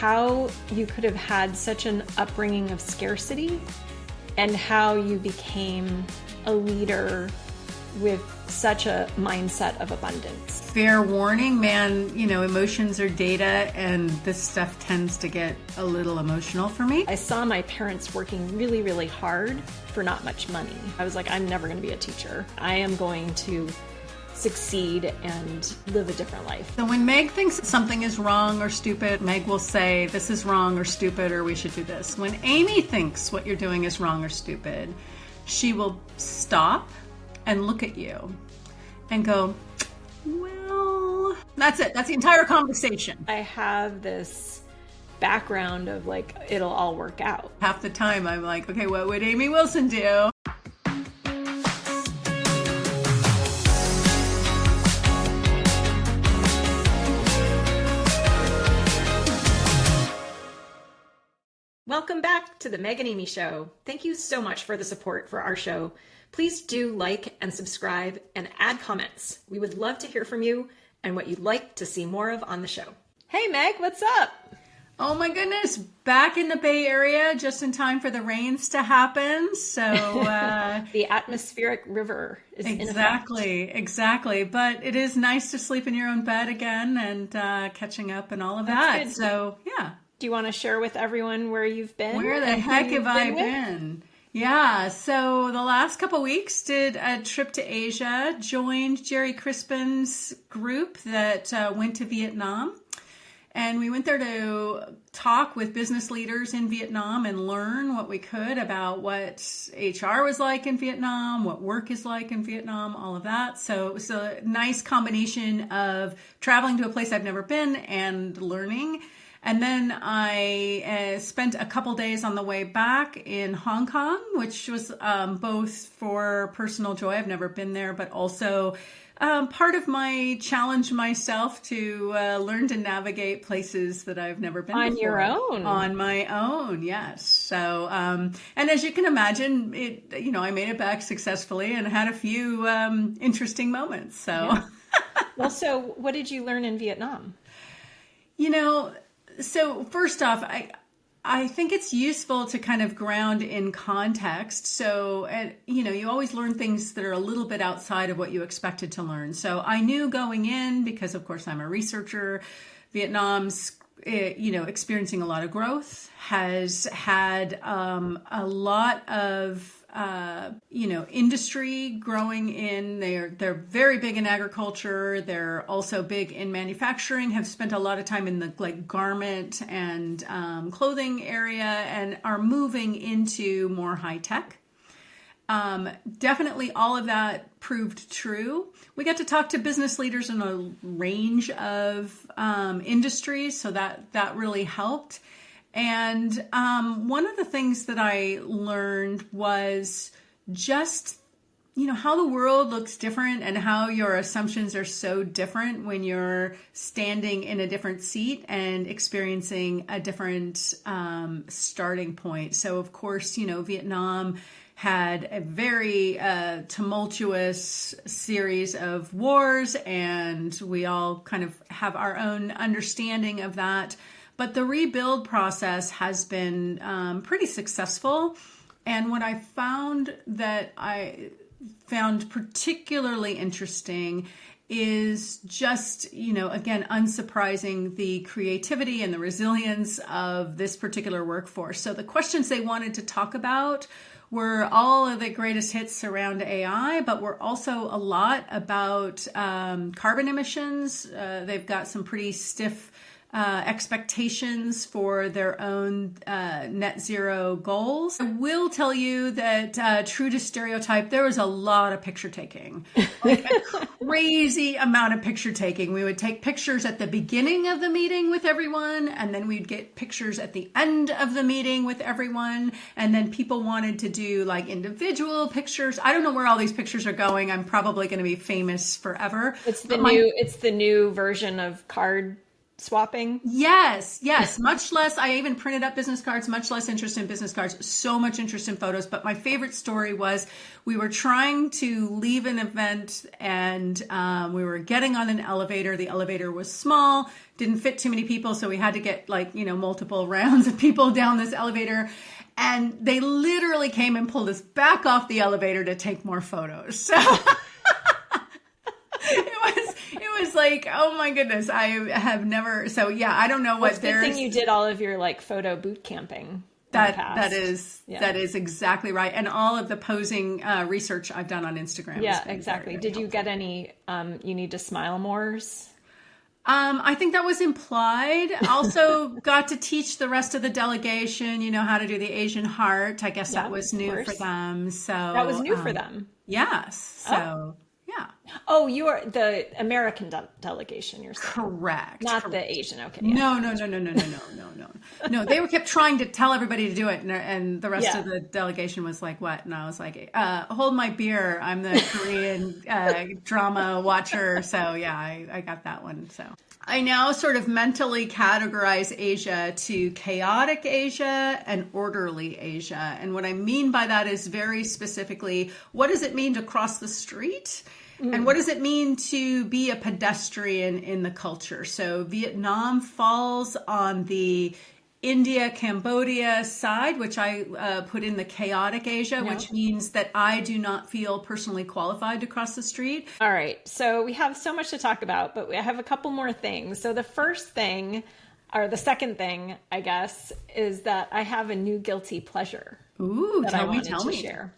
how you could have had such an upbringing of scarcity and how you became a leader with such a mindset of abundance. Fair warning, man, emotions are data, and this stuff tends to get a little emotional for me. I saw my parents working really, really hard for not much money. I was like, I'm never going to be a teacher. I am going to succeed and live a different life. So when Meg thinks something is wrong or stupid, Meg will say, this is wrong or stupid, or we should do this. When Amy thinks what you're doing is wrong or stupid, she will stop and look at you and go, well, that's it. That's the entire conversation. I have this background of like, it'll all work out. Half the time I'm like, okay, what would Amy Wilson do? Welcome back to the Meg and Amy Show. Thank you so much for the support for our show. Please do like and subscribe and add comments. We would love to hear from you and what you'd like to see more of on the show. Hey Meg, what's up? Oh my goodness, back in the Bay Area just in time for the rains to happen. So the atmospheric river is in effect. Exactly. But it is nice to sleep in your own bed again and catching up and all of that. So yeah. Do you want to share with everyone where you've been? Where the heck have I been? Yeah, so the last couple weeks did a trip to Asia, joined Jerry Crispin's group that went to Vietnam. And we went there to talk with business leaders in Vietnam and learn what we could about what HR was like in Vietnam, what work is like in Vietnam, all of that. So it was a nice combination of traveling to a place I've never been and learning. And then I spent a couple days on the way back in Hong Kong, which was both for personal joy. I've never been there, but also part of my challenge myself to learn to navigate places that I've never been on before. Your own. On my own, yes. So, and as you can imagine, I made it back successfully and had a few interesting moments. So, yeah. Well, so what did you learn in Vietnam? So first off, I think it's useful to kind of ground in context. So, you always learn things that are a little bit outside of what you expected to learn. So I knew going in, because of course I'm a researcher, Vietnam's, experiencing a lot of growth, has had a lot of industry growing in. They're very big in agriculture. They're also big in manufacturing, have spent a lot of time in the garment and clothing area, and are moving into more high tech. Definitely all of that proved true. We got to talk to business leaders in a range of industries, so that really helped. And one of the things that I learned was just, how the world looks different and how your assumptions are so different when you're standing in a different seat and experiencing a different starting point. So, of course, Vietnam had a very tumultuous series of wars, and we all kind of have our own understanding of that. But the rebuild process has been pretty successful. And what I found particularly interesting is just, again, unsurprising, the creativity and the resilience of this particular workforce. So the questions they wanted to talk about were all of the greatest hits around AI, but were also a lot about carbon emissions. They've got some pretty stiff expectations for their own net zero goals. I will tell you that true to stereotype, there was a lot of picture taking, like a crazy amount of picture taking. We would take pictures at the beginning of the meeting with everyone, and then we'd get pictures at the end of the meeting with everyone. And then people wanted to do individual pictures. I don't know where all these pictures are going. I'm probably going to be famous forever. It's the new version of card swapping? Yes. Much less. I even printed up business cards, much less interest in business cards, so much interest in photos. But my favorite story was we were trying to leave an event and we were getting on an elevator. The elevator was small, didn't fit too many people. So we had to get multiple rounds of people down this elevator. And they literally came and pulled us back off the elevator to take more photos. So it was like, oh my goodness, I have never. So yeah, I don't know what there's. Good thing you did all of your photo boot camping. That is exactly right. And all of the posing research I've done on Instagram. Yeah, exactly. Very, very did you helpful. Get any, you need to smile mores? I think that was implied. Also got to teach the rest of the delegation, how to do the Asian heart. I guess that was new for them. So that was new for them. Yes. So yeah. Oh, you are the American delegation, you're saying? Correct. Not the Asian. Okay. Yeah. No. They kept trying to tell everybody to do it, and the rest of the delegation was like, "What?" And I was like, "Hold my beer. I'm the Korean drama watcher." So yeah, I got that one. So I now sort of mentally categorize Asia to chaotic Asia and orderly Asia, and what I mean by that is very specifically, what does it mean to cross the street? And what does it mean to be a pedestrian in the culture? So Vietnam falls on the India, Cambodia side, which I put in the chaotic Asia, which means that I do not feel personally qualified to cross the street. All right. So we have so much to talk about, but we have a couple more things. So the first thing, or the second thing, I guess, is that I have a new guilty pleasure. Ooh, tell me. Share.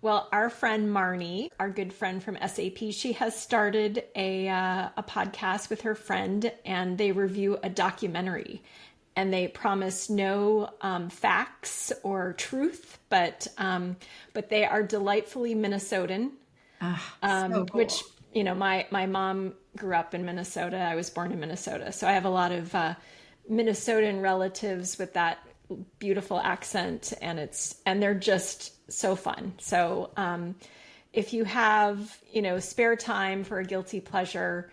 Well, our friend Marnie, our good friend from SAP, she has started a podcast with her friend, and they review a documentary. And they promise no facts or truth, but they are delightfully Minnesotan. So cool. Which, my mom grew up in Minnesota. I was born in Minnesota, so I have a lot of Minnesotan relatives with that beautiful accent, and they're just so fun. So if you have spare time for a guilty pleasure,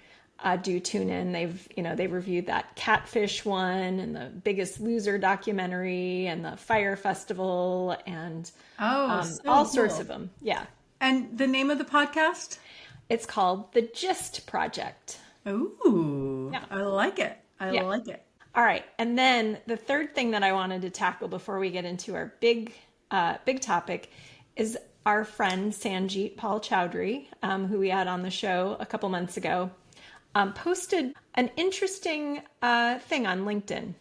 do tune in. They've reviewed that Catfish one and the Biggest Loser documentary and the Fire Festival and all sorts of them. Yeah. And the name of the podcast? It's called The Gist Project. Ooh, yeah. I like it. I like it. All right. And then the third thing that I wanted to tackle before we get into our big topic is our friend Sangeet Paul Chowdhury, who we had on the show a couple months ago, posted an interesting thing on LinkedIn.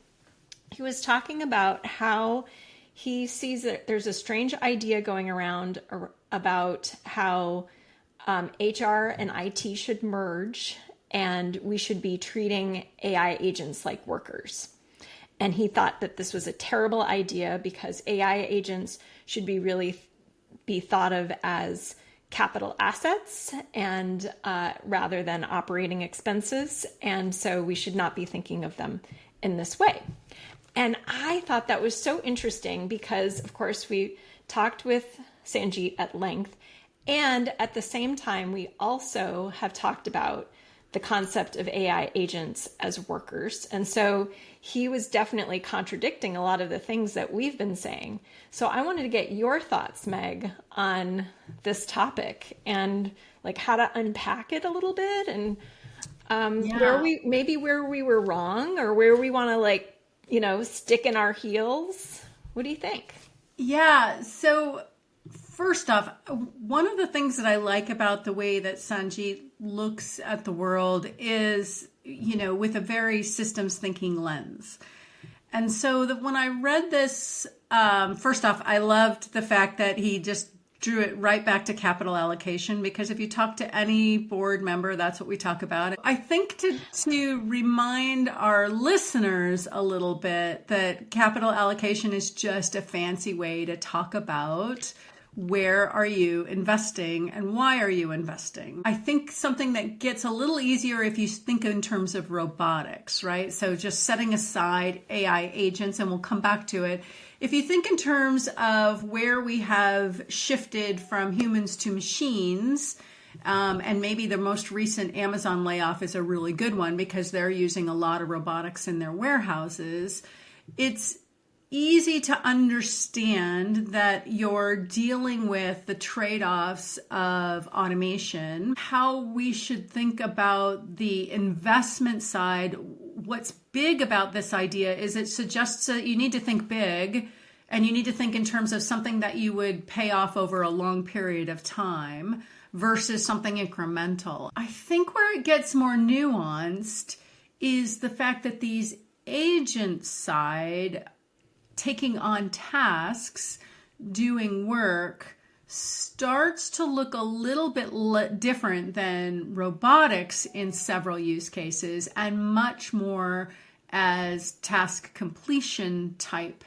He was talking about how he sees that there's a strange idea going around about how HR and IT should merge, and we should be treating AI agents like workers. And he thought that this was a terrible idea because AI agents should be thought of as capital assets and rather than operating expenses. And so we should not be thinking of them in this way. And I thought that was so interesting because, of course, we talked with Sangeet at length. And at the same time, we also have talked about the concept of AI agents as workers. And so he was definitely contradicting a lot of the things that we've been saying. So I wanted to get your thoughts, Meg, on this topic and how to unpack it a little bit and where we were wrong or where we want to stick in our heels. What do you think? Yeah. So first off, one of the things that I like about the way that Sangeet looks at the world is, with a very systems thinking lens. And so when I read this, first off, I loved the fact that he just drew it right back to capital allocation, because if you talk to any board member, that's what we talk about. I think to remind our listeners a little bit that capital allocation is just a fancy way to talk about where are you investing and why are you investing? I think something that gets a little easier if you think in terms of robotics, right? So just setting aside AI agents, and we'll come back to it. If you think in terms of where we have shifted from humans to machines And maybe the most recent Amazon layoff is a really good one because they're using a lot of robotics in their warehouses. It's easy to understand that you're dealing with the trade-offs of automation, how we should think about the investment side. What's big about this idea is it suggests that you need to think big, and you need to think in terms of something that you would pay off over a long period of time versus something incremental. I think where it gets more nuanced is the fact that these agent side taking on tasks, doing work, starts to look a little bit different than robotics in several use cases, and much more as task completion type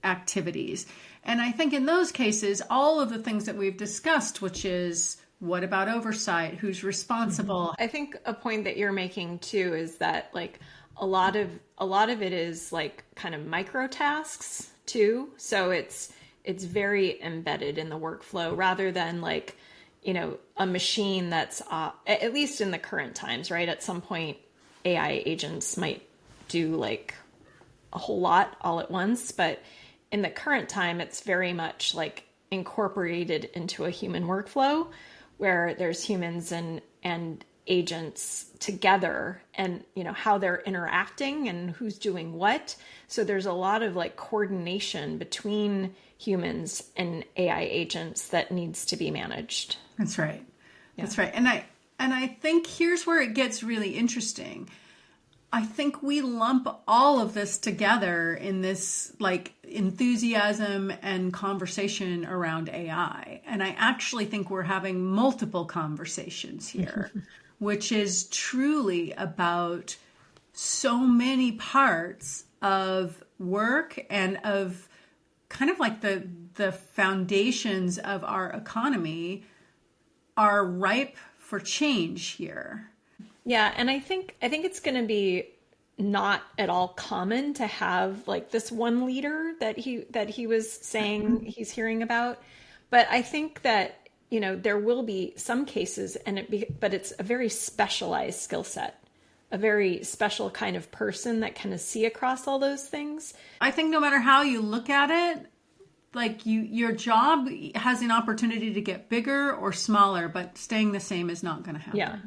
activities. And I think in those cases, all of the things that we've discussed, which is what about oversight, who's responsible. I think a point that you're making too is that like a lot of it is like kind of micro tasks too. So it's very embedded in the workflow rather than like, you know, a machine that's at least in the current times, right? At some point, AI agents might do like a whole lot all at once, but in the current time, it's very much like incorporated into a human workflow where there's humans and agents together, and you know how they're interacting and who's doing what. So there's a lot of like coordination between humans and AI agents that needs to be managed. That's right. Yeah. That's right. And I think here's where it gets really interesting. I think we lump all of this together in this like enthusiasm and conversation around AI. And I actually think we're having multiple conversations here, which is truly about so many parts of work and of kind of like the foundations of our economy are ripe for change here. Yeah, and I think it's going to be not at all common to have like this one leader that he was saying he's hearing about, but I think that you know there will be some cases, but it's a very specialized skill set, a very special kind of person that kind of see across all those things. I think no matter how you look at it, like your job has an opportunity to get bigger or smaller, but staying the same is not going to happen. Yeah.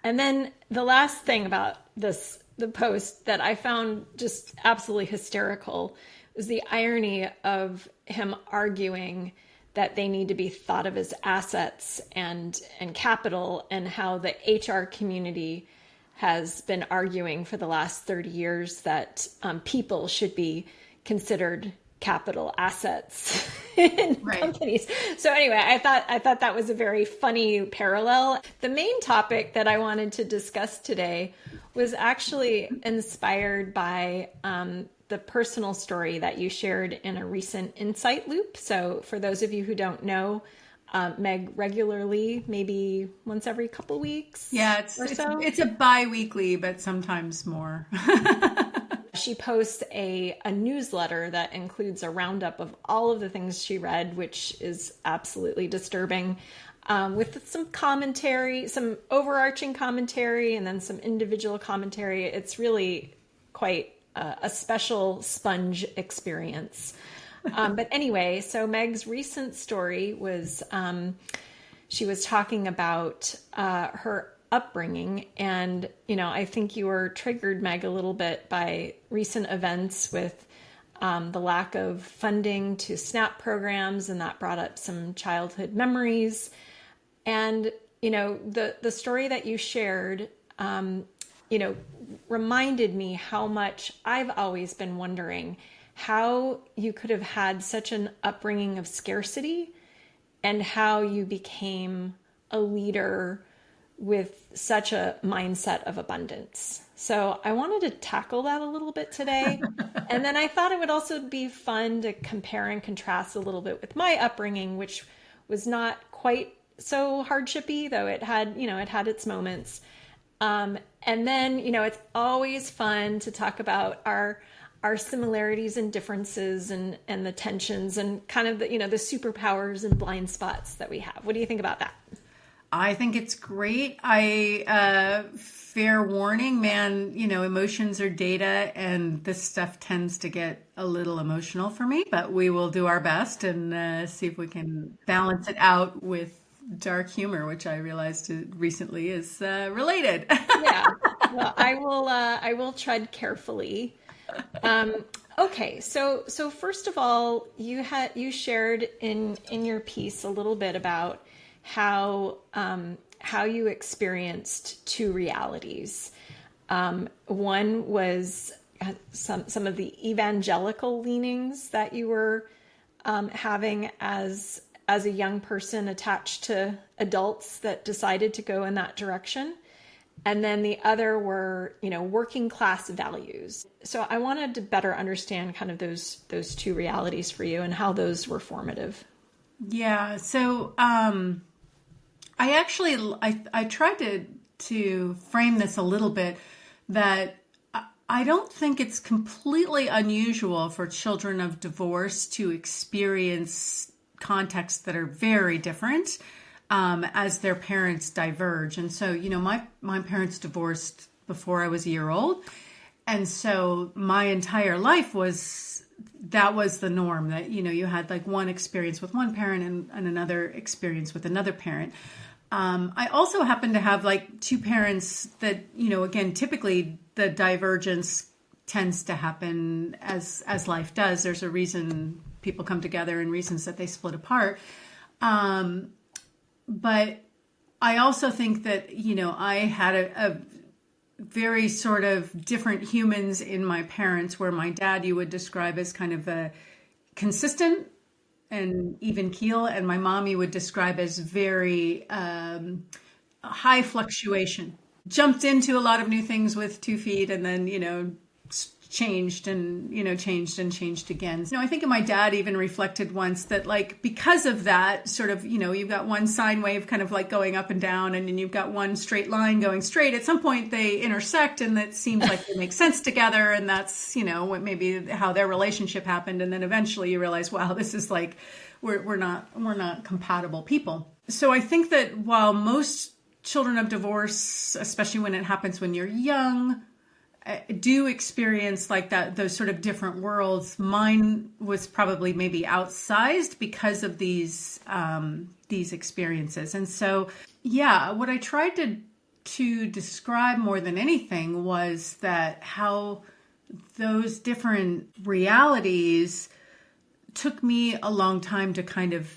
And then the last thing about the post that I found just absolutely hysterical was the irony of him arguing that they need to be thought of as assets and capital, and how the HR community has been arguing for the last 30 years that people should be considered capital assets in companies. So anyway, I thought that was a very funny parallel. The main topic that I wanted to discuss today was actually inspired by the personal story that you shared in a recent Insight Loop. So for those of you who don't know, Meg regularly, maybe once every couple weeks. Yeah, it's a bi-weekly, but sometimes more. She posts a newsletter that includes a roundup of all of the things she read, which is absolutely disturbing, with some commentary, some overarching commentary, and then some individual commentary. It's really quite a special sponge experience. But anyway, so Meg's recent story was she was talking about her upbringing. And, you know, I think you were triggered, Meg, a little bit by recent events with the lack of funding to SNAP programs, and that brought up some childhood memories. And, you know, the story that you shared, you know, reminded me how much I've always been wondering how you could have had such an upbringing of scarcity and how you became a leader with such a mindset of abundance. So I wanted to tackle that a little bit today. And then I thought it would also be fun to compare and contrast a little bit with my upbringing, which was not quite so hardshipy, though it had its moments. And then, you know, it's always fun to talk about our similarities and differences and the tensions and kind of the, you know, the superpowers and blind spots that we have. What do you think about that? I think it's great. Fair warning, man, emotions are data, and this stuff tends to get a little emotional for me, but we will do our best and see if we can balance it out with dark humor, which I realized recently is related. Yeah. Well, I will tread carefully. Okay, so first of all, you shared in your piece a little bit about how you experienced two realities. One was some of the evangelical leanings that you were having as a young person attached to adults that decided to go in that direction. And then the other were, working class values. So I wanted to better understand kind of those two realities for you and how those were formative. Yeah. So I tried to frame this a little bit, that I don't think it's completely unusual for children of divorce to experience contexts that are very different as their parents diverge. And so, my parents divorced before I was a year old. And so my entire life that was the norm, that, you had like one experience with one parent and another experience with another parent. I also happen to have like two parents that, again, typically the divergence tends to happen as life does. There's a reason people come together and reasons that they split apart. But I also think that, I had a very sort of different humans in my parents, where my dad you would describe as kind of a consistent and even keel, and my mom you would describe as very high fluctuation. Jumped into a lot of new things with 2 feet, and then changed again. I think my dad even reflected once that, like, because of that sort of, you've got one sine wave kind of like going up and down, and then you've got one straight line going straight. At some point they intersect, and that seems like they make sense together, and that's what maybe how their relationship happened. And then eventually you realize, wow, this is like we're not compatible people. So I think that while most children of divorce, especially when it happens when you're young, do experience like that, those sort of different worlds, mine was probably maybe outsized because of these experiences. And so, yeah, what I tried to describe more than anything was that how those different realities took me a long time to kind of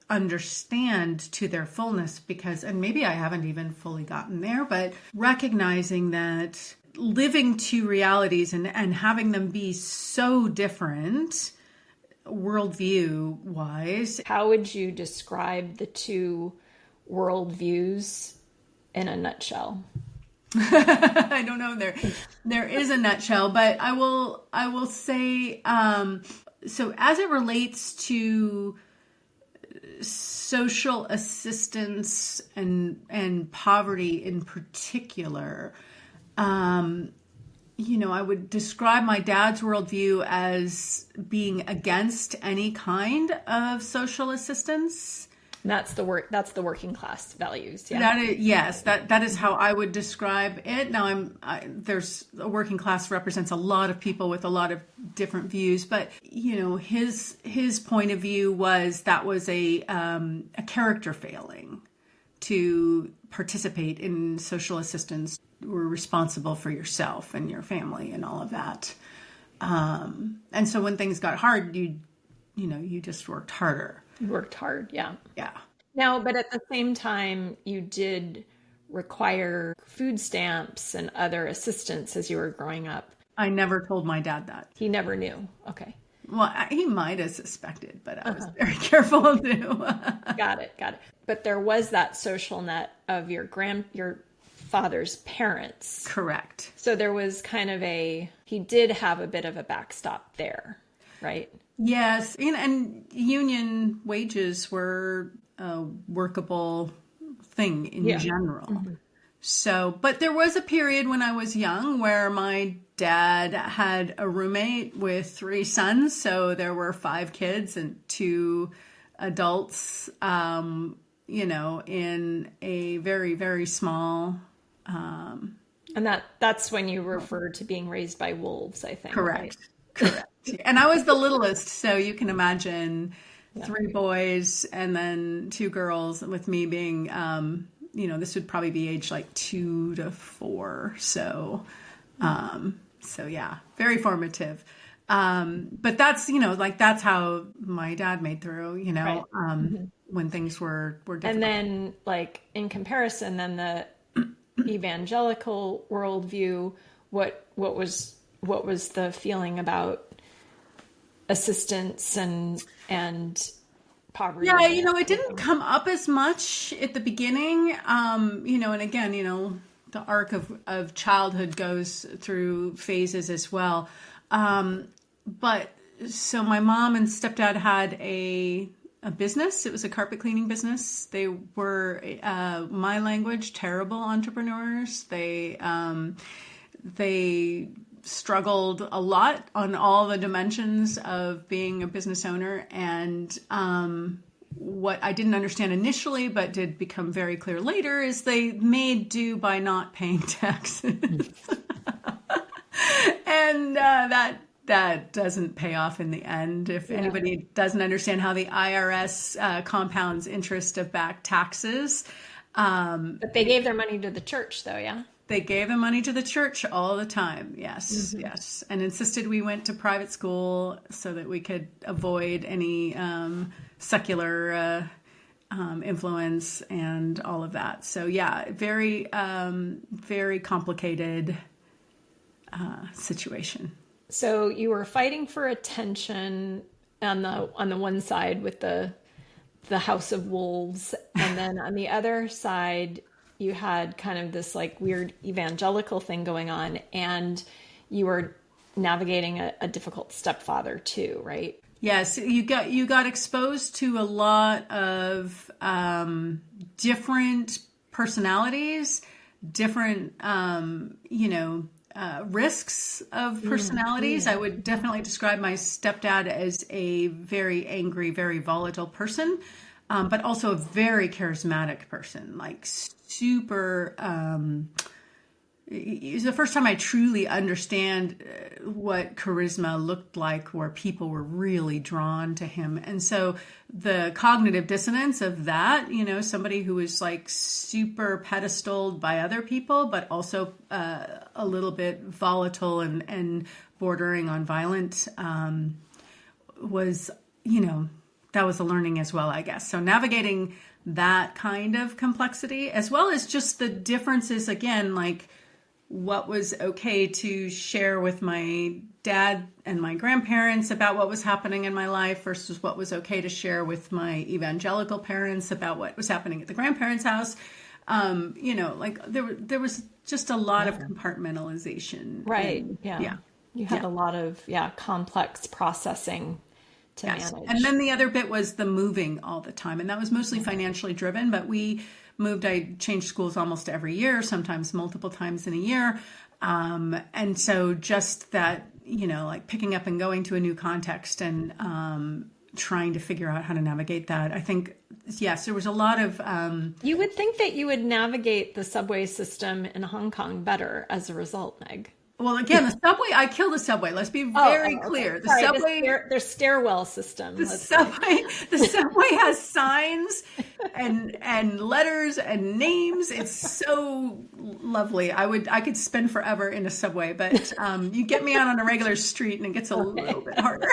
understand to their fullness, because, and maybe I haven't even fully gotten there, but recognizing that living two realities and having them be so different worldview wise. How would you describe the two worldviews in a nutshell? I don't know. There is a nutshell, but I will say, so as it relates to social assistance and poverty in particular, I would describe my dad's worldview as being against any kind of social assistance. And that's the working class values. Yeah. That is how I would describe it. Now there's a working class represents a lot of people with a lot of different views, but his point of view was that was a character failing to participate in social assistance. Were responsible for yourself and your family and all of that. And so when things got hard, you just worked harder. You worked hard. Yeah. Yeah. Now, but at the same time, you did require food stamps and other assistance as you were growing up. I never told my dad that. He never knew. Okay. Well, he might have suspected, but I was very careful to. Got it. But there was that social net of your father's parents. Correct. So there was kind of he did have a bit of a backstop there, right? Yes. And union wages were a workable thing in general. Mm-hmm. So, but there was a period when I was young where my dad had a roommate with 3 sons. So there were 5 kids and 2 adults. in a very, very small. And that's when you refer to being raised by wolves, I think. Correct. Right? Correct. And I was the littlest, so you can imagine 3 boys and then 2 girls, with me being, this would probably be age like 2 to 4. So yeah, very formative. But that's, that's how my dad made through, Right. when things were difficult. And then, like, in comparison, then the evangelical worldview, what was the feeling about assistance and poverty? Yeah, it didn't come up as much at the beginning. And again, the arc of childhood goes through phases as well. But so my mom and stepdad had a business. It was a carpet cleaning business. They were, my language, terrible entrepreneurs. They struggled a lot on all the dimensions of being a business owner. And what I didn't understand initially, but did become very clear later, is they made do by not paying taxes. And that doesn't pay off in the end. If anybody doesn't understand how the IRS compounds interest of back taxes. But they gave their money to the church, though, yeah? They gave the money to the church all the time. Yes, yes. And insisted we went to private school so that we could avoid any secular influence and all of that. So yeah, very, very complicated situation. So you were fighting for attention on the one side with the House of Wolves, and then on the other side you had kind of this like weird evangelical thing going on, and you were navigating a difficult stepfather too, right? Yes, you got exposed to a lot of different personalities, different risks of personalities. I would definitely describe my stepdad as a very angry, very volatile person, but also a very charismatic person, like super. It was the first time I truly understand what charisma looked like, where people were really drawn to him. And so the cognitive dissonance of that, somebody who was like super pedestaled by other people, but also a little bit volatile and bordering on violent, was, that was a learning as well, I guess. So navigating that kind of complexity, as well as just the differences, again, like, what was okay to share with my dad and my grandparents about what was happening in my life versus what was okay to share with my evangelical parents about what was happening at the grandparents' house. Like there was just a lot of compartmentalization. Right. And, yeah. You had a lot of, complex processing to manage. And then the other bit was the moving all the time. And that was mostly financially driven, but we moved. I changed schools almost every year, sometimes multiple times in a year. And so just that, like picking up and going to a new context and trying to figure out how to navigate that. I think, yes, there was a lot of... You would think that you would navigate the subway system in Hong Kong better as a result, Meg. Well, again, the subway, I killed the subway. Let's be very clear. The subway, their stairwell system. The subway has signs and letters and names. It's so lovely. I could spend forever in a subway, but you get me out on a regular street and it gets a little bit harder.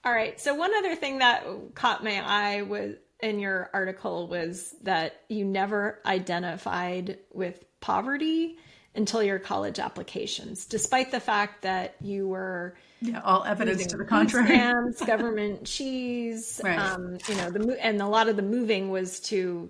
All right. So one other thing that caught my eye was in your article was that you never identified with poverty until your college applications, despite the fact that you were all evidence to the contrary. Stamps, government cheese, right. And a lot of the moving was to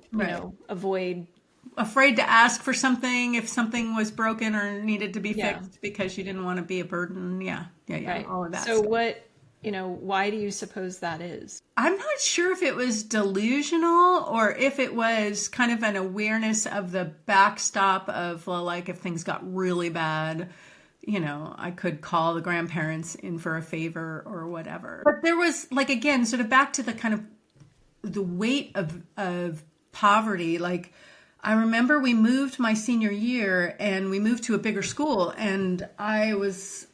avoid. Afraid to ask for something if something was broken or needed to be fixed because you didn't want to be a burden. Yeah, right. All of that. So why do you suppose that is? I'm not sure if it was delusional or if it was kind of an awareness of the backstop of, well, like if things got really bad, I could call the grandparents in for a favor or whatever. But there was, like, again, sort of back to the kind of the weight of poverty. Like, I remember we moved my senior year and we moved to a bigger school, and I was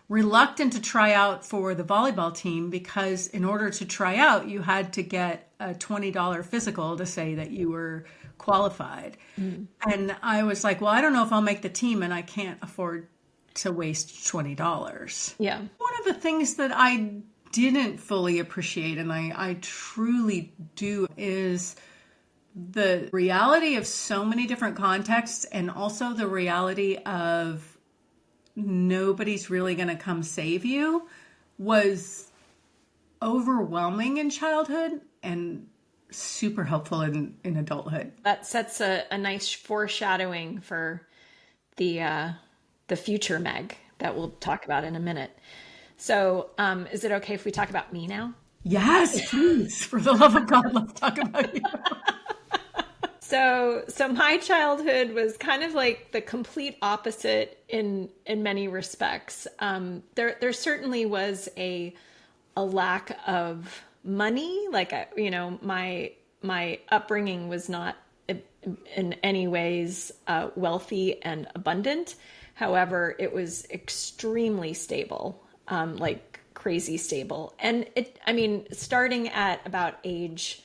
reluctant to try out for the volleyball team because in order to try out, you had to get a $20 physical to say that you were qualified. And I was like, well, I don't know if I'll make the team, and I can't afford to waste $20. Yeah. One of the things that I didn't fully appreciate, and I truly do, is the reality of so many different contexts, and also the reality of nobody's really going to come save you, was overwhelming in childhood and super helpful in adulthood. That sets a nice foreshadowing for the future Meg that we'll talk about in a minute. So is it okay if we talk about me now? Yes, please. For the love of God, let's talk about you. So my childhood was kind of like the complete opposite in many respects. There certainly was a lack of money. Like, my upbringing was not in any ways wealthy and abundant. However, it was extremely stable, like crazy stable. And starting at about age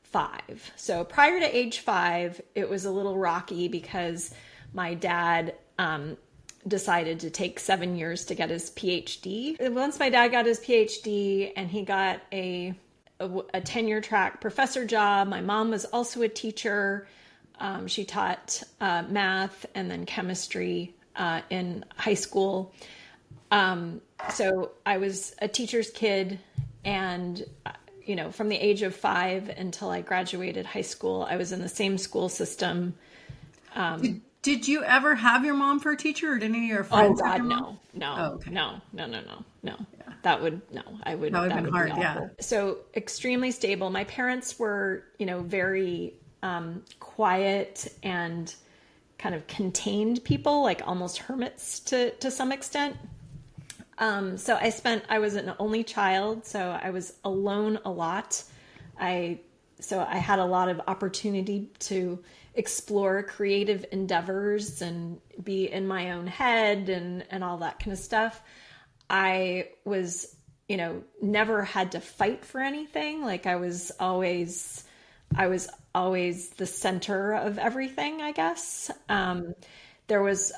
5. So prior to age 5, it was a little rocky because my dad decided to take 7 years to get his PhD. Once my dad got his PhD and he got a tenure track professor job, my mom was also a teacher. She taught math and then chemistry in high school. So I was a teacher's kid, and from the age of 5 until I graduated high school, I was in the same school system. Did you ever have your mom for a teacher, or did any of your friends? Oh God, have your mom? no. Oh, okay. No. Yeah. That would been hard. Be yeah. So extremely stable. My parents were, very quiet and kind of contained people, like almost hermits to some extent. So I was an only child, so I was alone a lot. So I had a lot of opportunity to explore creative endeavors and be in my own head and all that kind of stuff. I was, never had to fight for anything. Like, I was always the center of everything, I guess. There was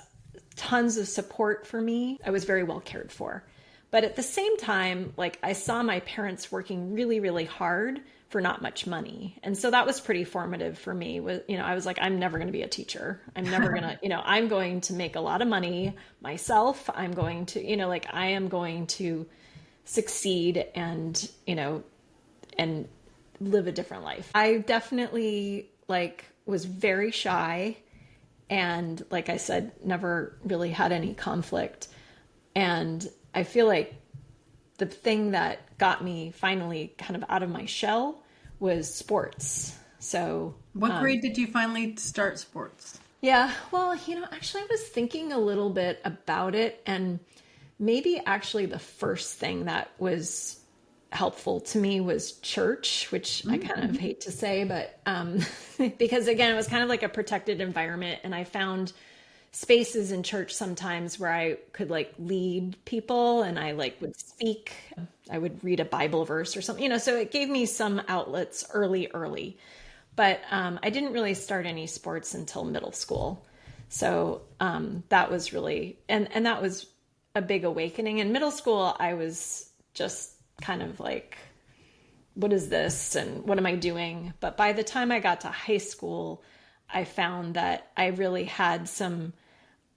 tons of support for me. I was very well cared for. But at the same time, like, I saw my parents working really, really hard for not much money. And so that was pretty formative for me. I was like, I'm never going to be a teacher. I'm never going to, I'm going to make a lot of money myself. I'm going to, I am going to succeed and, and live a different life. I definitely was very shy. And like I said, never really had any conflict. And I feel like the thing that got me finally kind of out of my shell was sports. So what grade did you finally start sports? Yeah, well, actually I was thinking a little bit about it, and maybe actually the first thing that was helpful to me was church, which I kind of hate to say, but because again, it was kind of like a protected environment, and I found spaces in church sometimes where I could lead people, and I would speak. I would read a Bible verse or something, so it gave me some outlets early. But I didn't really start any sports until middle school. So that was really, and that was a big awakening. In middle school, I was just kind of like, what is this? And what am I doing? But by the time I got to high school, I found that I really had some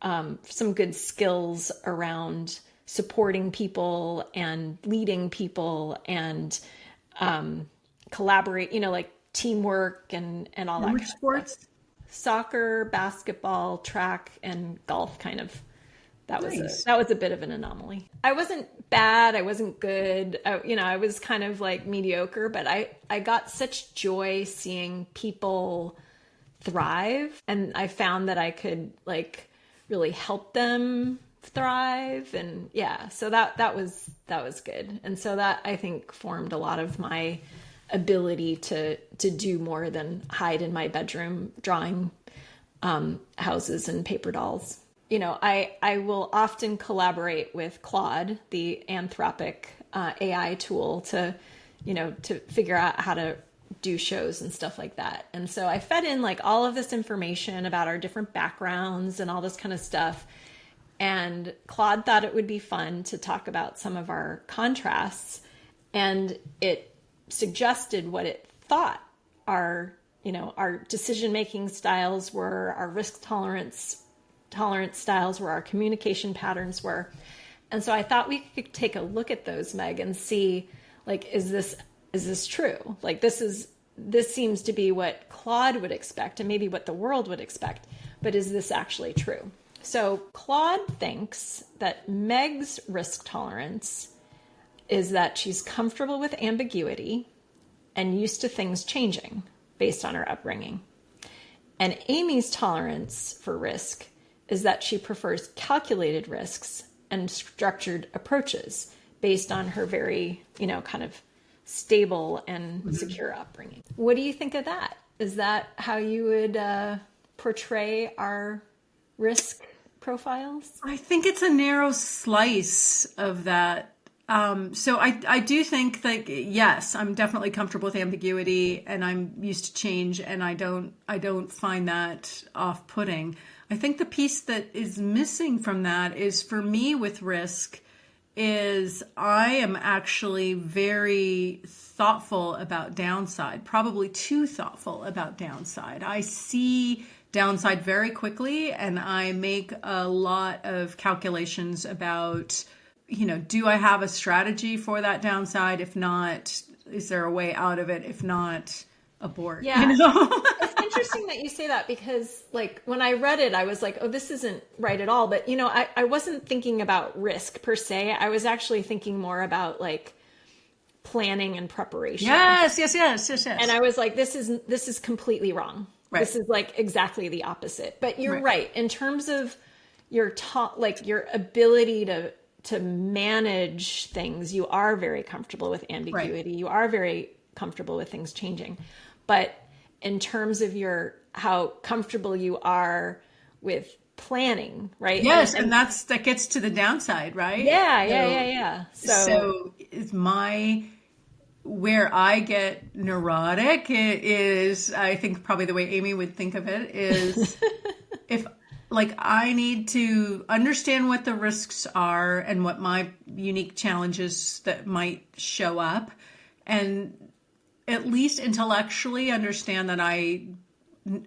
good skills around supporting people and leading people and collaborate, teamwork and all that. Which sports? Stuff. Soccer, basketball, track, and golf. Kind of. That was a bit of an anomaly. I wasn't bad. I wasn't good. I was kind of mediocre, but I got such joy seeing people thrive, and I found that I could really help them thrive, and so that was good. And so that, I think, formed a lot of my ability to do more than hide in my bedroom drawing houses and paper dolls. You know, I will often collaborate with Claude, the Anthropic AI tool, to figure out how to do shows and stuff like that. And so I fed in like all of this information about our different backgrounds and all this kind of stuff. And Claude thought it would be fun to talk about some of our contrasts. And it suggested what it thought our decision-making styles were, our risk tolerance styles were, our communication patterns were. And so I thought we could take a look at those, Meg, and see, like, is this true? Like, this seems to be what Claude would expect and maybe what the world would expect, but is this actually true? So Claude thinks that Meg's risk tolerance is that she's comfortable with ambiguity and used to things changing based on her upbringing. And Amy's tolerance for risk is that she prefers calculated risks and structured approaches based on her very, kind of stable and secure upbringing. What do you think of that? Is that how you would portray our risk profiles? I think it's a narrow slice of that. So I do think that, yes, I'm definitely comfortable with ambiguity and I'm used to change, and I don't find that off-putting. I think the piece that is missing from that is, for me with risk, is I am actually very thoughtful about downside, probably too thoughtful about downside. I see downside very quickly and I make a lot of calculations about, do I have a strategy for that downside? If not, is there a way out of it? If not, abort. Yeah. It's interesting that you say that, because like when I read it, I was like, oh, this isn't right at all. But I wasn't thinking about risk per se. I was actually thinking more about like planning and preparation. Yes. And I was like, this is completely wrong. Right. This is like exactly the opposite. But you're right. In terms of your your ability to manage things, you are very comfortable with ambiguity. Right. You are very comfortable with things changing. But in terms of how comfortable you are with planning, right? Yes, and that gets to the downside, right? Yeah. So is where I get neurotic is, I think probably the way Amy would think of it is if I need to understand what the risks are and what my unique challenges that might show up, and at least intellectually understand that I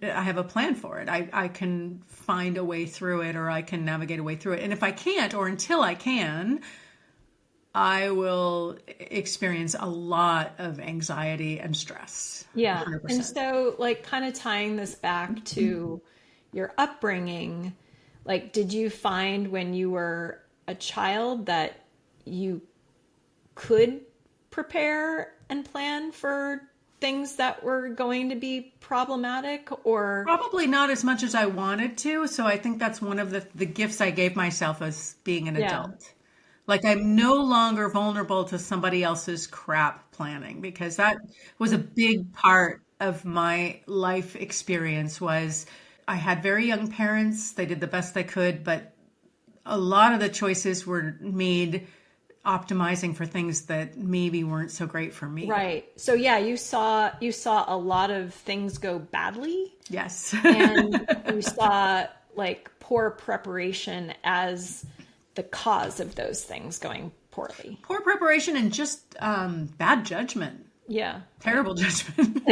have a plan for it. I can find a way through it, or I can navigate a way through it. And if I can't, or until I can, I will experience a lot of anxiety and stress. Yeah. 100%. And so kind of tying this back to your upbringing, did you find when you were a child that you could prepare and plan for things that were going to be problematic? Or probably not as much as I wanted to. So I think that's one of the gifts I gave myself as being an adult. I'm no longer vulnerable to somebody else's crap planning, because that was a big part of my life experience. Was I had very young parents. They did the best they could, but a lot of the choices were made optimizing for things that maybe weren't so great for me. Right. So yeah, you saw a lot of things go badly. Yes. And you saw poor preparation as the cause of those things going poorly. Poor preparation and just bad judgment. Yeah. Terrible judgment.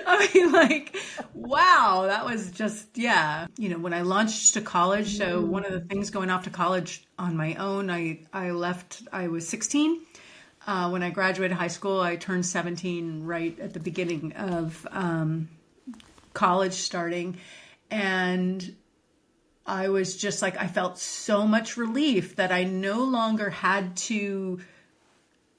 I mean, wow, that was just, when I launched to college. So one of the things going off to college on my own, I left, I was 16. When I graduated high school, I turned 17 right at the beginning of college starting. And I was just I felt so much relief that I no longer had to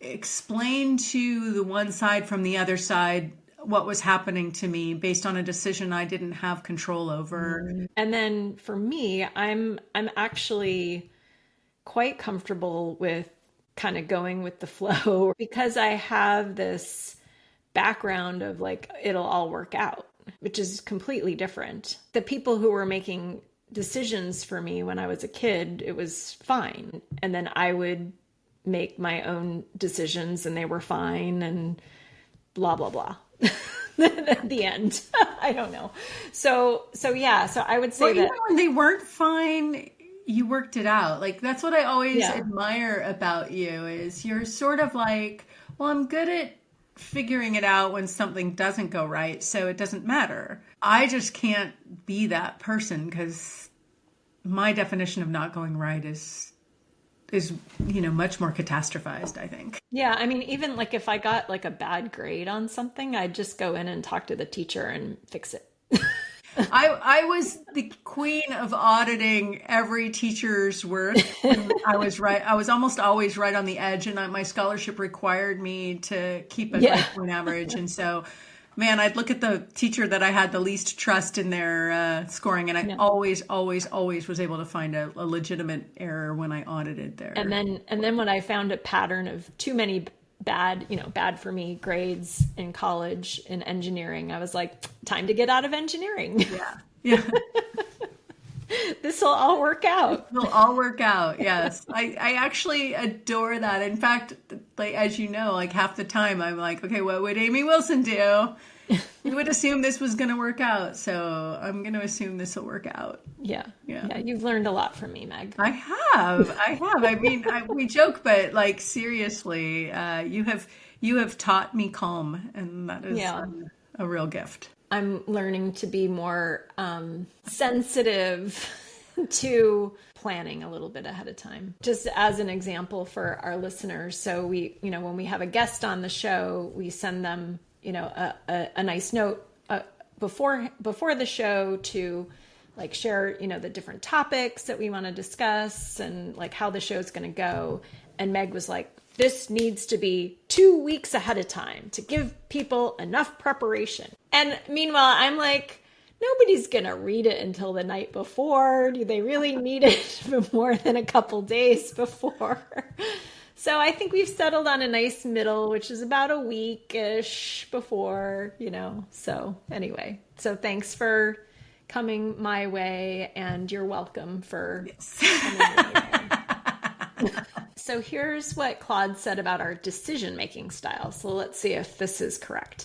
explain to the one side from the other side what was happening to me based on a decision I didn't have control over. And then for me, I'm actually quite comfortable with kind of going with the flow because I have this background of like, it'll all work out, which is completely different. The people who were making decisions for me when I was a kid, it was fine. And then I would make my own decisions and they were fine and blah, blah, blah. At the end, I don't know. So yeah, so I would say that even when they weren't fine, you worked it out. Like, that's what I always admire about you is you're sort of like, well, I'm good at figuring it out when something doesn't go right, so it doesn't matter. I just can't be that person because my definition of not going right is much more catastrophized, I think. Yeah, I mean, even like if I got like a bad grade on something, I'd just go in and talk to the teacher and fix it. I was the queen of auditing every teacher's work. And I was right. I was almost always right on the edge, and my scholarship required me to keep a grade point average. And so, man, I'd look at the teacher that I had the least trust in their scoring, and I always was able to find a legitimate error when I audited there. And then when I found a pattern of too many bad for me grades in college in engineering, I was like, time to get out of engineering. Yeah. This will all work out. It'll all work out. Yes. I actually adore that. In fact, like, as you know, like half the time I'm like, okay, what would Amy Wilson do? You would assume this was going to work out. So I'm going to assume this will work out. Yeah. You've learned a lot from me, Meg. I have. I mean, we joke, but like seriously, you have taught me calm, and that is a real gift. I'm learning to be more sensitive to planning a little bit ahead of time. Just as an example for our listeners. So we, when we have a guest on the show, we send them, a nice note before the show to like share, the different topics that we want to discuss and like how the show's going to go. And Meg was like, this needs to be 2 weeks ahead of time to give people enough preparation. And meanwhile, I'm like, nobody's going to read it until the night before. Do they really need it for more than a couple days before? So I think we've settled on a nice middle, which is about a week-ish before, So anyway, so thanks for coming my way, and you're welcome for coming my way. So here's what Claude said about our decision-making style. So let's see if this is correct.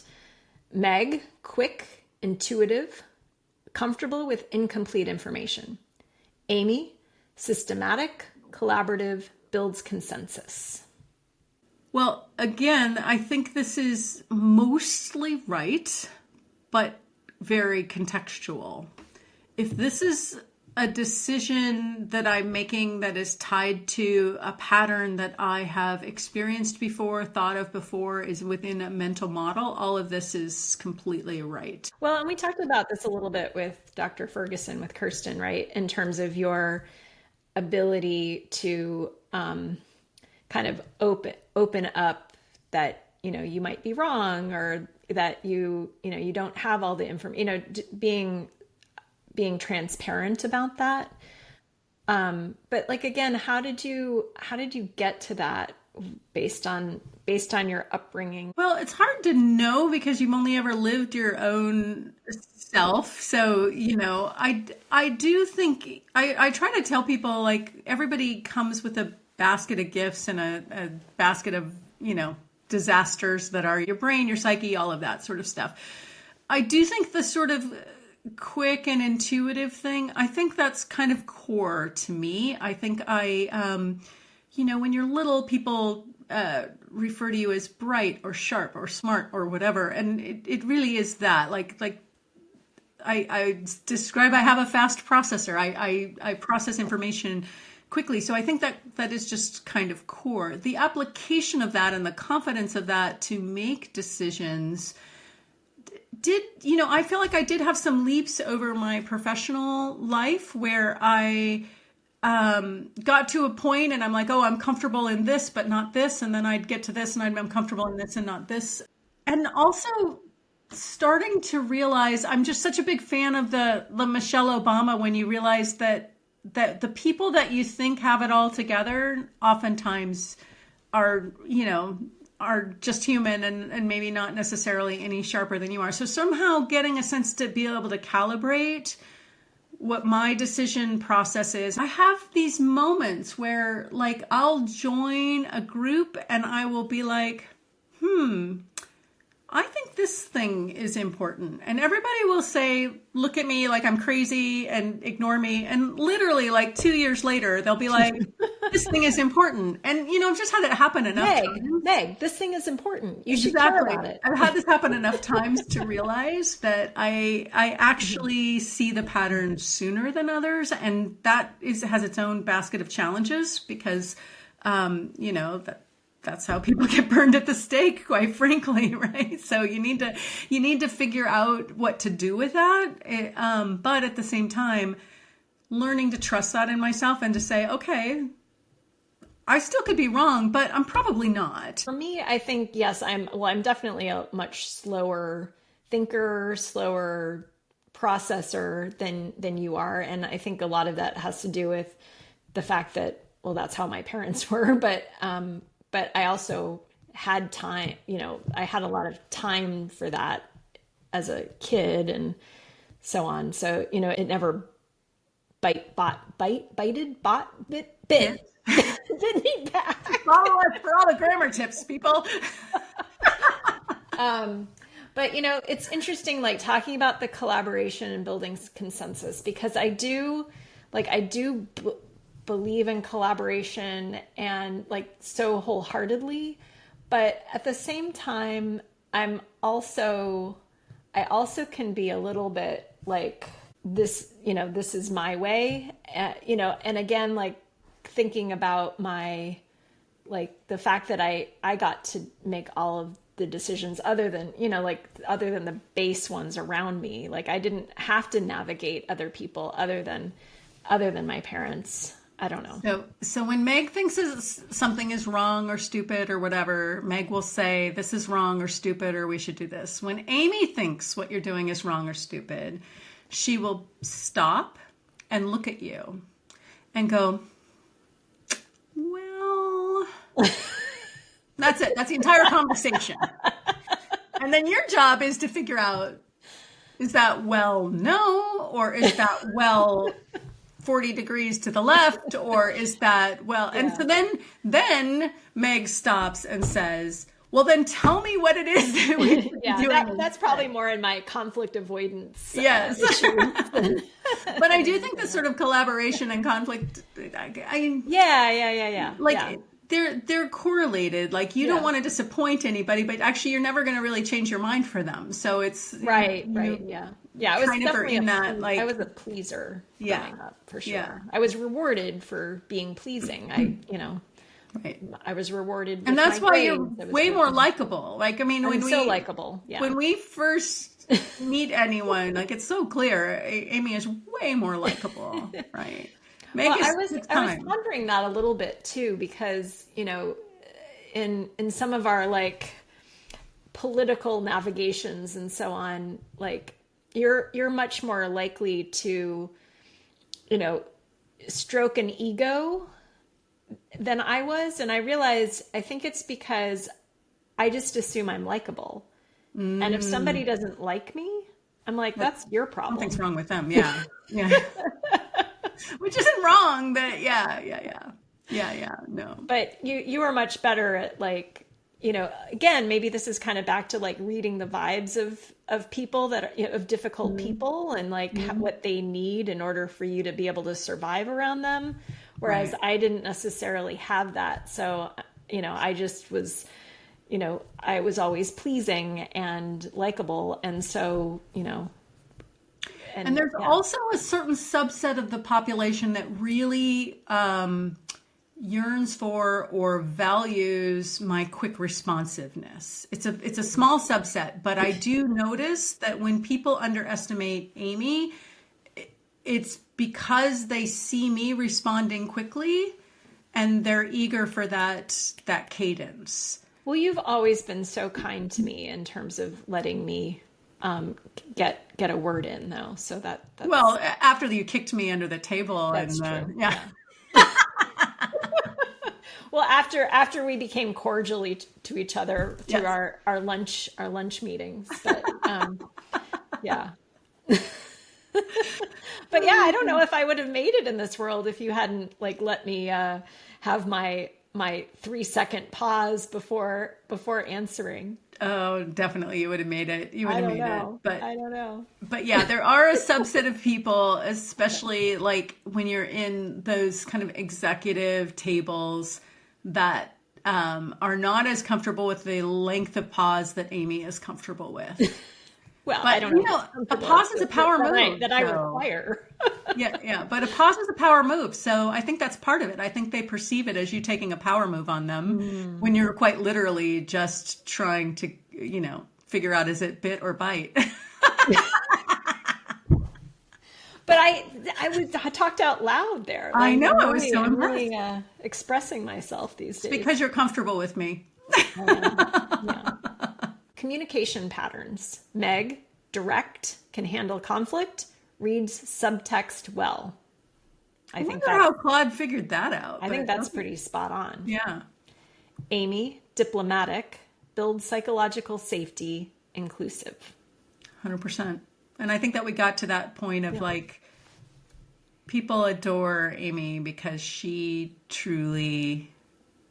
Meg, quick, intuitive, comfortable with incomplete information. Amy, systematic, collaborative, builds consensus. Well, again, I think this is mostly right, but very contextual. If this is a decision that I'm making that is tied to a pattern that I have experienced before, thought of before, is within a mental model, all of this is completely right. Well, and we talked about this a little bit with Dr. Ferguson, with Kirsten, right? In terms of your ability to kind of open up that, you might be wrong, or that you don't have all the information, being transparent about that. But like, again, how did you get to that based on your upbringing? Well, it's hard to know because you've only ever lived your own self. So, I do think I try to tell people, like, everybody comes with a basket of gifts and a basket of, disasters that are your brain, your psyche, all of that sort of stuff. I do think the sort of quick and intuitive thing, I think that's kind of core to me. I think when you're little, people refer to you as bright or sharp or smart or whatever. And it really is that. Like I describe, I have a fast processor. I process information quickly. So I think that is just kind of core. The application of that and the confidence of that to make decisions I feel like I did have some leaps over my professional life where I got to a point and I'm like, oh, I'm comfortable in this, but not this. And then I'd get to this and I'm comfortable in this and not this. And also starting to realize, I'm just such a big fan of the Michelle Obama, when you realize that the people that you think have it all together oftentimes are just human and maybe not necessarily any sharper than you are. So somehow getting a sense to be able to calibrate what my decision process is. I have these moments where like I'll join a group and I will be like, I think this thing is important. And everybody will say, look at me like I'm crazy and ignore me. And literally like 2 years later, they'll be like, this thing is important. And, I've just had it happen enough times. Meg, this thing is important. You should care about it. I've had this happen enough times to realize that I actually see the patterns sooner than others. And that has its own basket of challenges because, that's how people get burned at the stake, quite frankly, right? So you need to figure out what to do with that. But at the same time, learning to trust that in myself and to say, okay, I still could be wrong, but I'm probably not. For me, I think, yes, I'm definitely a much slower thinker, slower processor than you are. And I think a lot of that has to do with the fact that, well, that's how my parents were, but I also had time, I had a lot of time for that as a kid and so on. So, it never bit me back. Follow us for all the grammar tips, people. But, it's interesting, like talking about the collaboration and building consensus, because I do believe in collaboration and like so wholeheartedly, but at the same time, I also can be a little bit like this, this is my way, and again, like thinking about my, like the fact that I got to make all of the decisions other than the base ones around me. Like I didn't have to navigate other people other than my parents. I don't know. So when Meg thinks something is wrong or stupid or whatever, Meg will say, this is wrong or stupid, or we should do this. When Amy thinks what you're doing is wrong or stupid, she will stop and look at you and go, well, that's it. That's the entire conversation. And then your job is to figure out, is that well, no, or is that well 40 degrees to the left, or is that well? Yeah. And so then Meg stops and says, well, then tell me what it is that we should be doing. That's probably more in my conflict avoidance yes. issue. But I do think that sort of collaboration and conflict, yeah. Like they're correlated. Like you don't want to disappoint anybody, but actually you're never going to really change your mind for them. So it's right. Yeah, I was definitely I was a pleaser growing up, for sure. Yeah. I was rewarded for being pleasing. I was rewarded with and that's my why grades. you're way more likable. Like, I mean, so likable. Yeah. When we first meet anyone, like it's so clear, Amy is way more likable, right? I was wondering that a little bit too, because, in some of our like political navigations and so on, like you're much more likely to, stroke an ego than I was. And I realized, I think it's because I just assume I'm likable. And if somebody doesn't like me, I'm like, that's your problem. Something's wrong with them. Yeah. Yeah. Which isn't wrong, but yeah. No. But you are much better at like, again, maybe this is kind of back to like reading the vibes of people that are, of difficult people and like what they need in order for you to be able to survive around them. Whereas I didn't necessarily have that. So, I just was, I was always pleasing and likable. And so, and there's also a certain subset of the population that really yearns for or values my quick responsiveness. It's a small subset, but I do notice that when people underestimate Amy, it's because they see me responding quickly and they're eager for that cadence. Well, you've always been so kind to me in terms of letting me get a word in, though. So that's well, after you kicked me under the table, that's true. Yeah. Well, after we became cordial to each other through Yes. our lunch meetings, but yeah. But yeah, I don't know if I would have made it in this world if you hadn't like let me have my 3-second pause before answering. Oh, definitely you would have made it. You would I have don't made it. know. But I don't know. yeah, there are a subset of people, especially like when you're in those kind of executive tables that are not as comfortable with the length of pause that Amy is comfortable with. Well, But I don't know. a pause is a power move. That I so- require. Yeah. But a pause is a power move. So I think that's part of it. I think they perceive it as you taking a power move on them when you're quite literally just trying to, figure out, is it bit or bite? But I talked out loud there. I know. I was really, so I'm impressed. really expressing myself these days. Because you're comfortable with me. Yeah. Communication patterns. Meg, direct, can handle conflict, reads subtext well. I think wonder how Claude figured that out. I think that's pretty spot on. Yeah. Amy, diplomatic, builds psychological safety, inclusive. 100%. And I think that we got to that point of like, people adore Amy because she truly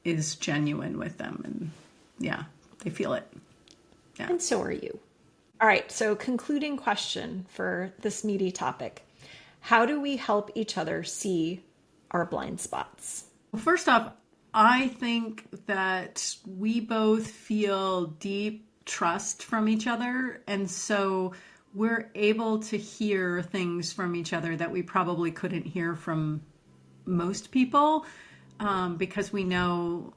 is genuine with them. And yeah, they feel it. Yeah. And so are you. All right. So concluding question for this meaty topic. How do we help each other see our blind spots? Well, first off, I think that we both feel deep trust from each other. And so we're able to hear things from each other that we probably couldn't hear from most people, because we know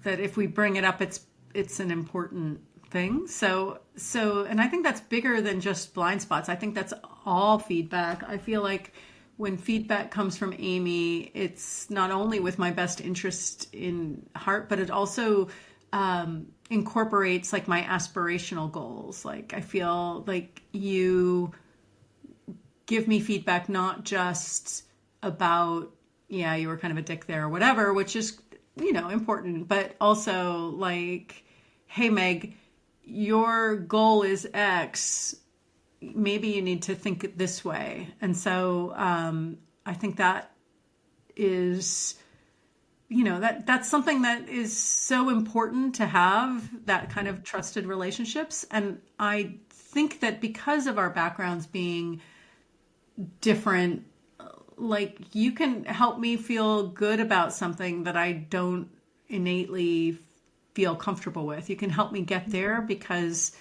that if we bring it up, it's an important thing. So, and I think that's bigger than just blind spots. I think that's all feedback. I feel like when feedback comes from Amy, it's not only with my best interest in heart, but it also incorporates like my aspirational goals. Like I feel like you give me feedback, not just about, yeah, you were kind of a dick there or whatever, which is, important, but also like, hey, Meg, your goal is X. Maybe you need to think this way. And so I think that is, that's something that is so important to have, that kind of trusted relationships. And I think that because of our backgrounds being different, like you can help me feel good about something that I don't innately feel comfortable with. You can help me get there because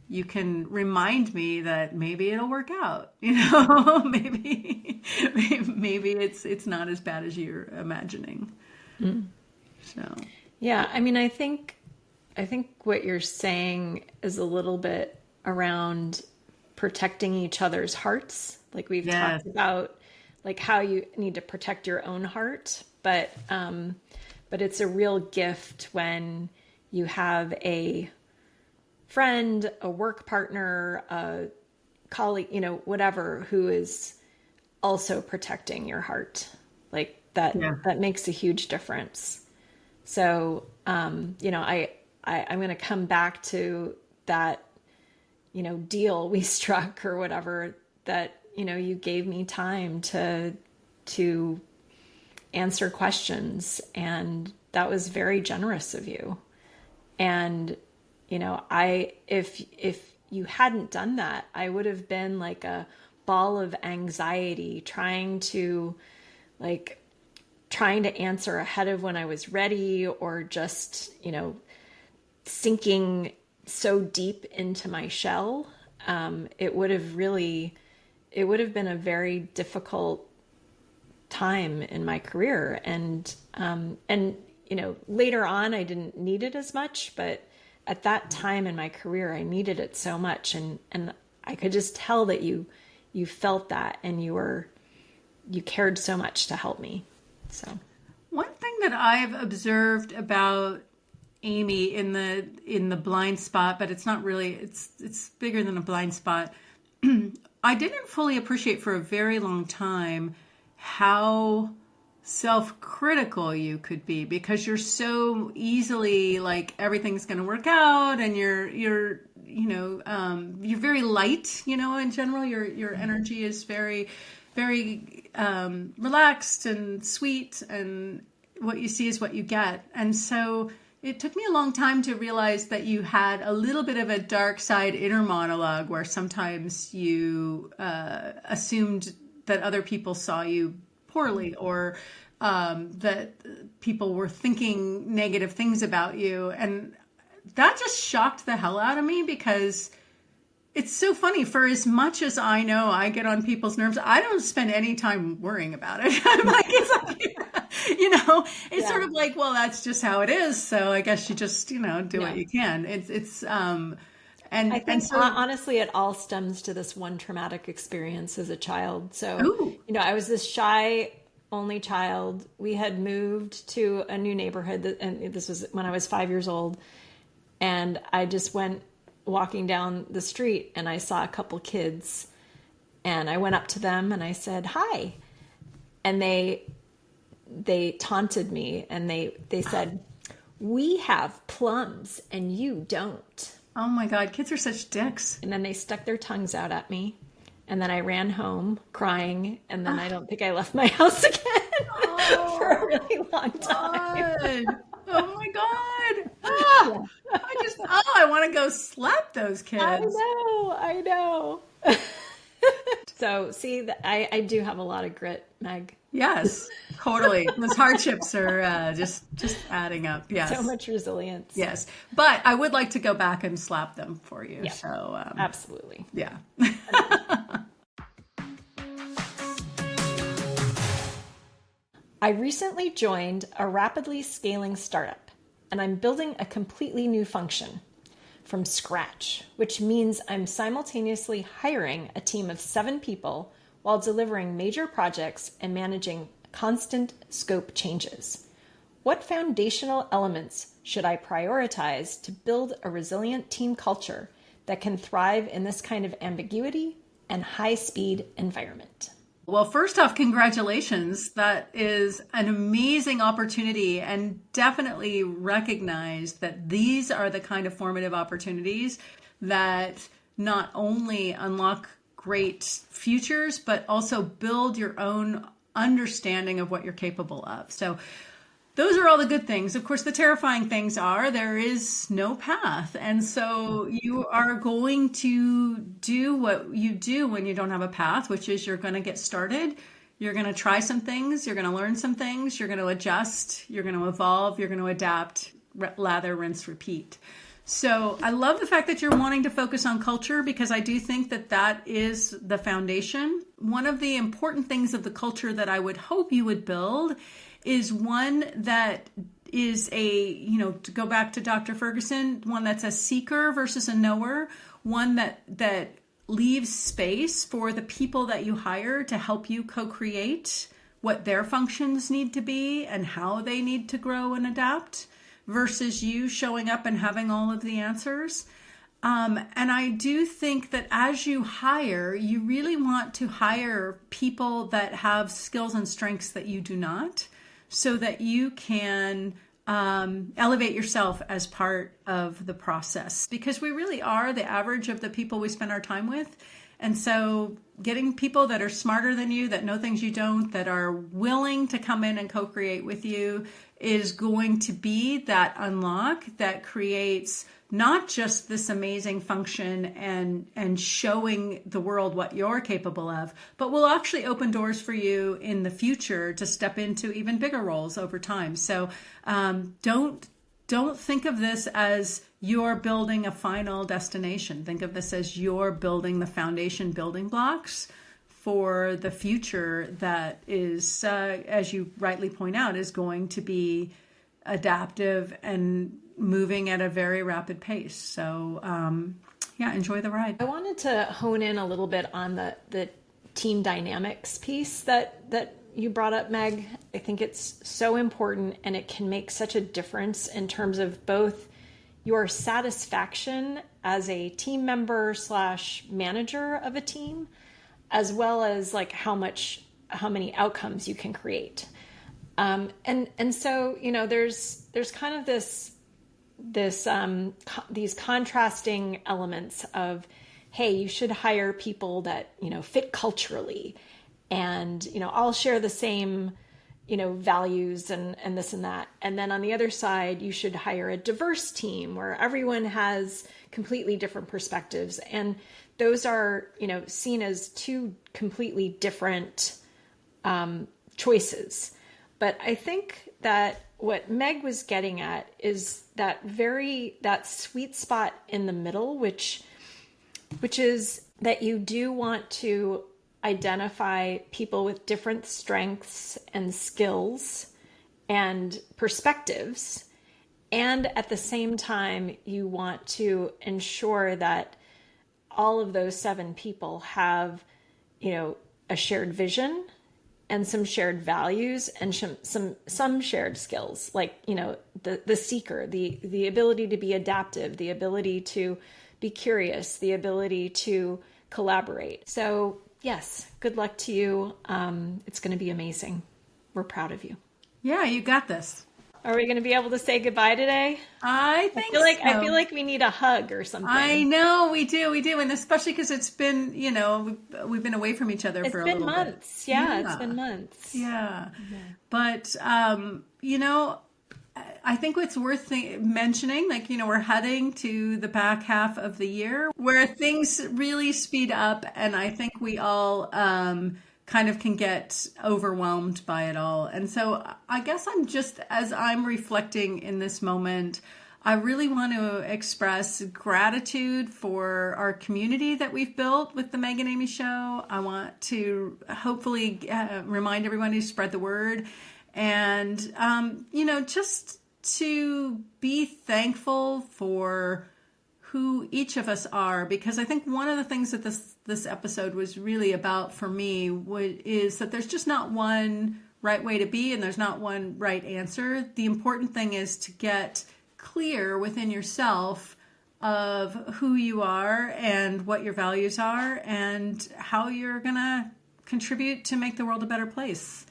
you can remind me that maybe it'll work out, maybe it's not as bad as you're imagining. So, yeah, I mean, I think what you're saying is a little bit around protecting each other's hearts. Like we've talked about like how you need to protect your own heart, but it's a real gift when you have a friend, a work partner, a colleague, whatever, who is also protecting your heart. Like that makes a huge difference. So, I'm going to come back to that, deal we struck or whatever, that, you gave me time to answer questions, and that was very generous of you. And, if you hadn't done that, I would have been like a ball of anxiety trying to answer ahead of when I was ready, or just, sinking so deep into my shell. It would have been a very difficult time in my career. And later on I didn't need it as much, but at that time in my career, I needed it so much. And I could just tell that you felt that, and you cared so much to help me. So one thing that I've observed about Amy in the blind spot, but it's not really, it's bigger than a blind spot. I didn't fully appreciate for a very long time how self-critical you could be, because you're so easily like everything's going to work out, and you're very light, in general. Your energy is very, very relaxed and sweet, and what you see is what you get. And so it took me a long time to realize that you had a little bit of a dark side inner monologue, where sometimes you assumed that other people saw you poorly, or that people were thinking negative things about you. And that just shocked the hell out of me, because it's so funny. For as much as I know I get on people's nerves, I don't spend any time worrying about it. I'm like, it's sort of like, well, that's just how it is. So I guess you just, do what you can. I think honestly, it all stems to this one traumatic experience as a child. So, I was this shy only child. We had moved to a new neighborhood, and this was when I was 5 years old. And I just went walking down the street, and I saw a couple kids, and I went up to them and I said, "Hi." And they taunted me, and they said, "We have plums and you don't." Oh my God, kids are such dicks. And then they stuck their tongues out at me. And then I ran home crying. And then I don't think I left my house again for a really long time. Oh my God. I want to go slap those kids. I know. So see, I do have a lot of grit, Meg. Yes, totally. Those hardships are just adding up. Yes. So much resilience. Yes. But I would like to go back and slap them for you. Yeah, so absolutely. Yeah. I recently joined a rapidly scaling startup, and I'm building a completely new function from scratch, which means I'm simultaneously hiring a team of 7 people while delivering major projects and managing constant scope changes. What foundational elements should I prioritize to build a resilient team culture that can thrive in this kind of ambiguity and high-speed environment? Well, first off, congratulations. That is an amazing opportunity, and definitely recognize that these are the kind of formative opportunities that not only unlock great futures, but also build your own understanding of what you're capable of. So those are all the good things. Of course, the terrifying things are there is no path. And so you are going to do what you do when you don't have a path, which is you're going to get started. You're going to try some things. You're going to learn some things. You're going to adjust. You're going to evolve. You're going to adapt, lather, rinse, repeat. So I love the fact that you're wanting to focus on culture, because I do think that that is the foundation. One of the important things of the culture that I would hope you would build is one that is to go back to Dr. Ferguson, one that's a seeker versus a knower, one that leaves space for the people that you hire to help you co-create what their functions need to be and how they need to grow and adapt, versus you showing up and having all of the answers. And I do think that as you hire, you really want to hire people that have skills and strengths that you do not, so that you can elevate yourself as part of the process. Because we really are the average of the people we spend our time with. And so getting people that are smarter than you, that know things you don't, that are willing to come in and co-create with you is going to be that unlock that creates not just this amazing function and showing the world what you're capable of, but will actually open doors for you in the future to step into even bigger roles over time. So don't think of this as you're building a final destination. Think of this as you're building the foundation building blocks for the future that is, as you rightly point out, is going to be adaptive and moving at a very rapid pace. So enjoy the ride. I wanted to hone in a little bit on the team dynamics piece that you brought up, Meg. I think it's so important, and it can make such a difference in terms of both your satisfaction as a team member / manager of a team, as well as like how many outcomes you can create. And so, there's kind of these contrasting elements of, hey, you should hire people that, fit culturally, and, all share the same, values and this and that. And then on the other side, you should hire a diverse team where everyone has completely different perspectives. And those are, seen as two completely different choices. But I think that what Meg was getting at is that sweet spot in the middle, which is that you do want to identify people with different strengths and skills and perspectives. And at the same time, you want to ensure that all of those 7 people have, a shared vision and some shared values and some shared skills, like, the seeker, the ability to be adaptive, the ability to be curious, the ability to collaborate. So yes, good luck to you. It's going to be amazing. We're proud of you. Yeah, you got this. Are we going to be able to say goodbye today? I feel like we need a hug or something. I know we do, and especially because it's been, we've been away from each other for a little bit. Months. Yeah, it's been months. Yeah, but I think it's worth mentioning, like, we're heading to the back half of the year where things really speed up, and I think we all kind of can get overwhelmed by it all. And so I guess as I'm reflecting in this moment, I really want to express gratitude for our community that we've built with the Meg and Amy Show. I want to hopefully remind everyone to spread the word, and, just to be thankful for who each of us are, because I think one of the things that this episode was really about for me is that there's just not one right way to be, and there's not one right answer. The important thing is to get clear within yourself of who you are and what your values are and how you're going to contribute to make the world a better place.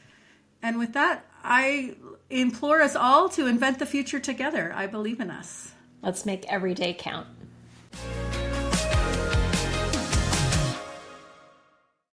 And with that, I implore us all to invent the future together. I believe in us. Let's make every day count.